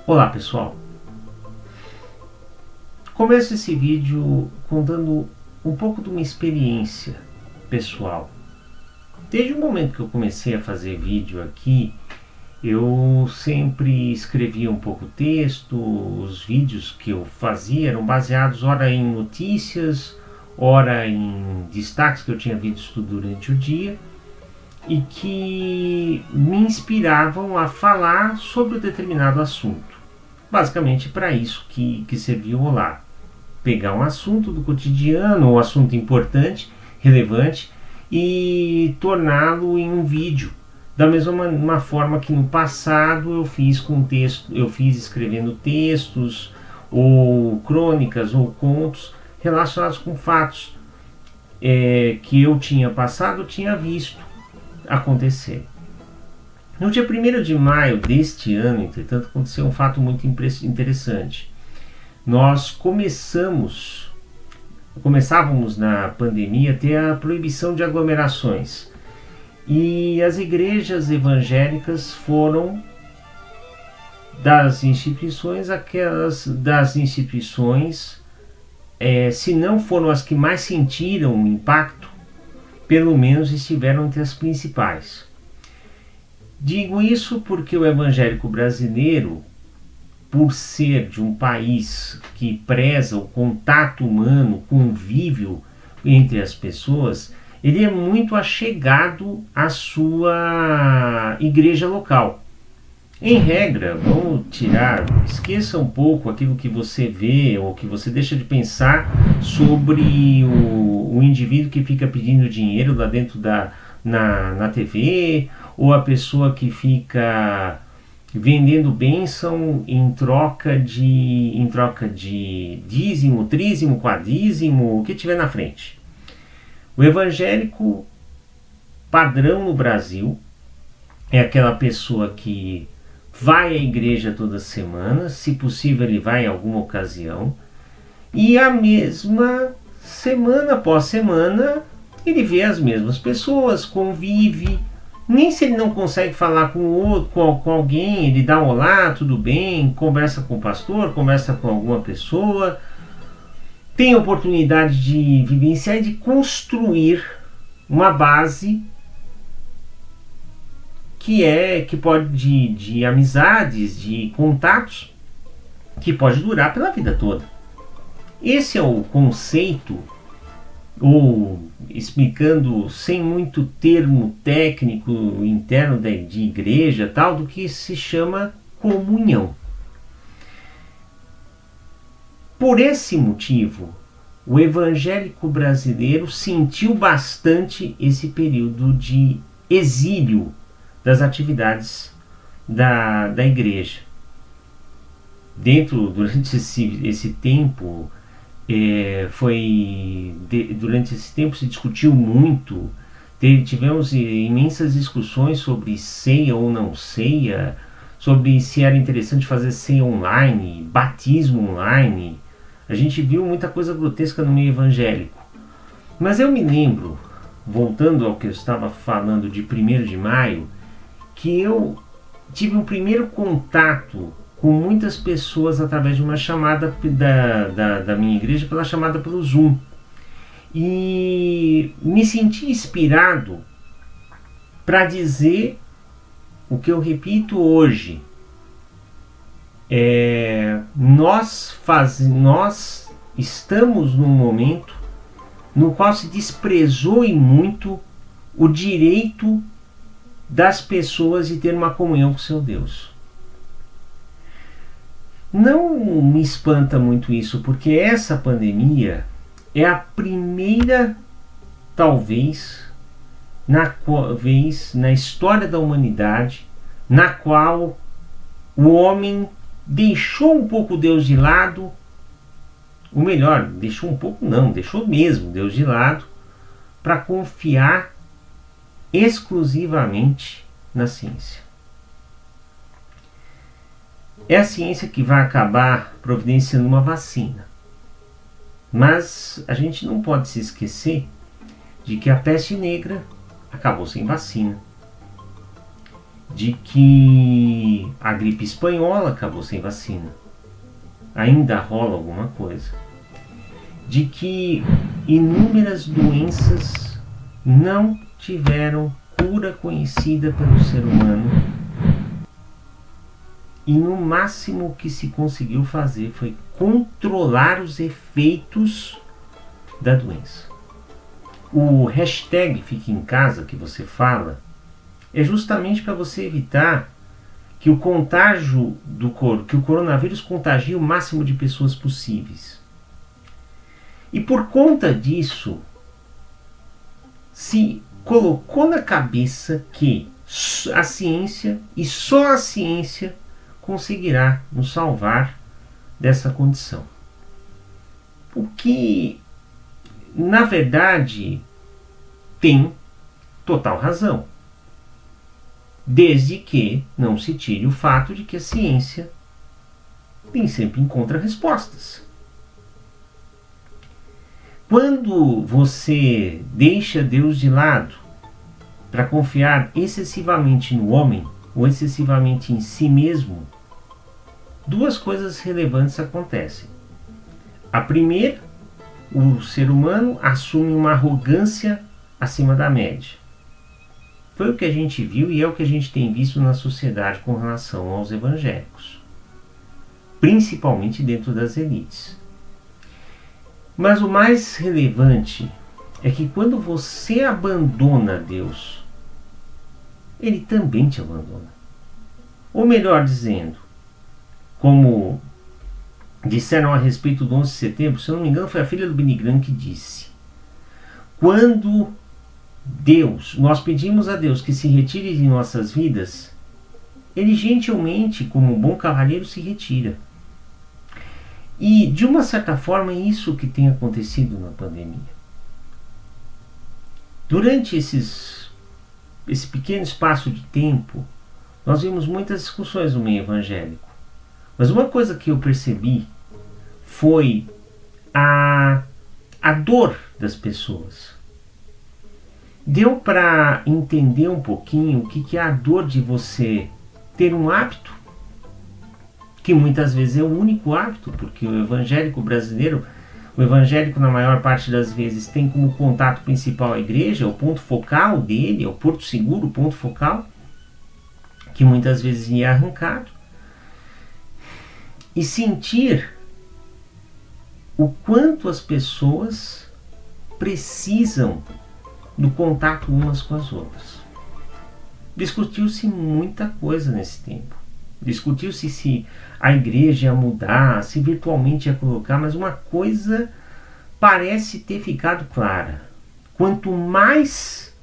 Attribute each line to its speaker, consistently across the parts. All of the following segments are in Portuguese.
Speaker 1: Olá pessoal, começo esse vídeo contando um pouco de uma experiência pessoal. Desde o momento que eu comecei a fazer vídeo aqui, eu sempre escrevia um pouco texto. Os vídeos que eu fazia eram baseados ora em notícias, ora em destaques que eu tinha visto durante o dia e que me inspiravam a falar sobre um determinado assunto. Basicamente para isso que servia o Olá. Pegar um assunto do cotidiano, um assunto importante, relevante, e torná-lo em um vídeo. Da mesma forma que no passado eu fiz com texto, eu fiz escrevendo textos, ou crônicas, ou contos relacionados com fatos que eu tinha passado, tinha visto acontecer. No dia 1º de maio deste ano, entretanto, aconteceu um fato muito interessante. Nós começávamos na pandemia a ter a proibição de aglomerações. E as igrejas evangélicas foram das instituições, se não foram as que mais sentiram o impacto, pelo menos estiveram entre as principais. Digo isso porque o evangélico brasileiro, por ser de um país que preza o contato humano, o convívio entre as pessoas, ele é muito achegado à sua igreja local. Em regra, esqueça um pouco aquilo que você vê ou que você deixa de pensar sobre o indivíduo que fica pedindo dinheiro lá dentro na TV, ou a pessoa que fica vendendo bênção em troca de dízimo, trízimo, quadrízimo, o que tiver na frente. O evangélico padrão no Brasil é aquela pessoa que vai à igreja toda semana, se possível ele vai em alguma ocasião, e a mesma semana após semana ele vê as mesmas pessoas, convive. Nem se ele não consegue falar com o outro, com alguém, ele dá um olá, tudo bem, conversa com o pastor, conversa com alguma pessoa, tem a oportunidade de vivenciar e de construir uma base que pode de amizades, de contatos, que pode durar pela vida toda. Esse é o conceito, ou explicando sem muito termo técnico interno de igreja, tal, do que se chama comunhão. Por esse motivo, o evangélico brasileiro sentiu bastante esse período de exílio das atividades da igreja. Durante esse tempo, durante esse tempo se discutiu muito, tivemos imensas discussões sobre ceia ou não ceia, sobre se era interessante fazer ceia online, batismo online. A gente viu muita coisa grotesca no meio evangélico. Mas eu me lembro, voltando ao que eu estava falando de 1º de maio, que eu tive um primeiro contato com muitas pessoas através de uma chamada da minha igreja, pela chamada pelo Zoom. E me senti inspirado para dizer o que eu repito hoje. Nós estamos num momento no qual se desprezou e muito o direito das pessoas de ter uma comunhão com seu Deus. Não me espanta muito isso, porque essa pandemia é a primeira, talvez, na história da humanidade, na qual o homem deixou um pouco Deus de lado, ou melhor, deixou mesmo Deus de lado, para confiar exclusivamente na ciência. É a ciência que vai acabar providenciando uma vacina. Mas a gente não pode se esquecer de que a peste negra acabou sem vacina, de que a gripe espanhola acabou sem vacina. Ainda rola alguma coisa. De que inúmeras doenças não tiveram cura conhecida pelo ser humano. E no máximo o que se conseguiu fazer foi controlar os efeitos da doença. O hashtag Fique em Casa que você fala é justamente para você evitar que o contágio que o coronavírus contagie o máximo de pessoas possíveis. E por conta disso, se colocou na cabeça que a ciência e só a ciência conseguirá nos salvar dessa condição. O que, na verdade, tem total razão. Desde que não se tire o fato de que a ciência nem sempre encontra respostas. Quando você deixa Deus de lado para confiar excessivamente no homem ou excessivamente em si mesmo, duas coisas relevantes acontecem. A primeira, o ser humano assume uma arrogância acima da média. Foi o que a gente viu e é o que a gente tem visto na sociedade com relação aos evangélicos, principalmente dentro das elites. Mas o mais relevante é que quando você abandona Deus, Ele também te abandona. Ou melhor dizendo, como disseram a respeito do 11 de setembro, se eu não me engano foi a filha do Billy Graham que disse: quando nós pedimos a Deus que se retire de nossas vidas, Ele gentilmente, como um bom cavalheiro, se retira. E, de uma certa forma, é isso que tem acontecido na pandemia. Durante esse pequeno espaço de tempo, nós vimos muitas discussões no meio evangélico. Mas uma coisa que eu percebi foi a dor das pessoas. Deu para entender um pouquinho o que é a dor de você ter um hábito que muitas vezes é o único hábito, porque o evangélico brasileiro, o evangélico na maior parte das vezes tem como contato principal a igreja, é o ponto focal dele, é o porto seguro, o ponto focal, que muitas vezes lhe é arrancado. E sentir o quanto as pessoas precisam do contato umas com as outras. Discutiu-se muita coisa nesse tempo. Discutiu-se se a igreja ia mudar, se virtualmente ia colocar, mas uma coisa parece ter ficado clara. Quanto mais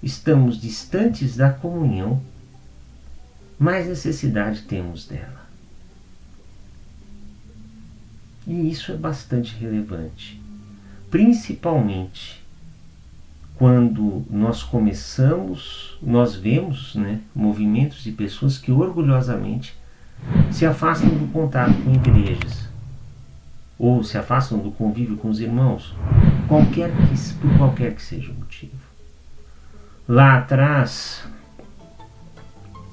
Speaker 1: estamos distantes da comunhão, mais necessidade temos dela. E isso é bastante relevante. Principalmente quando nós vemos movimentos de pessoas que orgulhosamente se afastam do contato com igrejas, ou se afastam do convívio com os irmãos, por qualquer que seja o motivo. Lá atrás,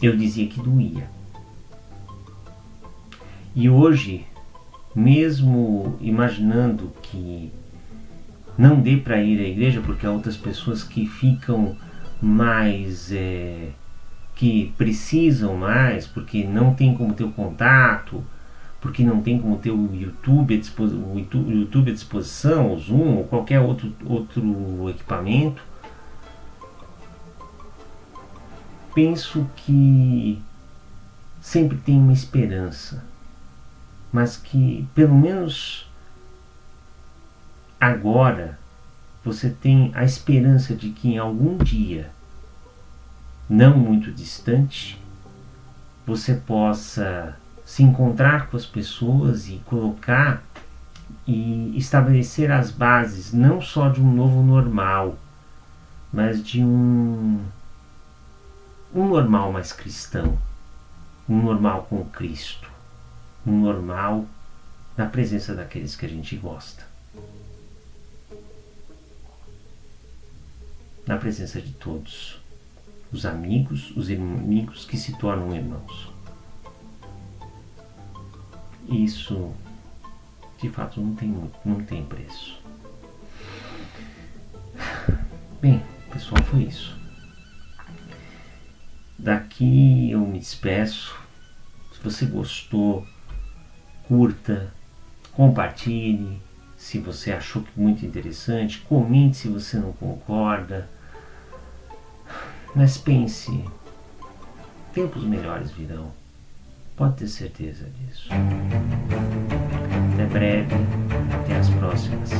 Speaker 1: eu dizia que doía. E hoje, mesmo imaginando que não dê para ir à igreja porque há outras pessoas que ficam mais, que precisam mais, porque não tem como ter o contato, porque não tem como ter o YouTube à disposição, o Zoom ou qualquer outro equipamento. Penso que sempre tem uma esperança, mas que pelo menos agora você tem a esperança de que em algum dia, não muito distante, você possa se encontrar com as pessoas e colocar e estabelecer as bases não só de um novo normal, mas de um normal mais cristão, um normal com Cristo, um normal na presença daqueles que a gente gosta, na presença de todos. os amigos, os inimigos que se tornam irmãos. Isso, de fato, não tem preço. Bem, pessoal, foi isso. Daqui eu me despeço. Se você gostou, curta, compartilhe. Se você achou muito interessante, comente se você não concorda. Mas pense, tempos melhores virão. Pode ter certeza disso. Até breve, até as próximas.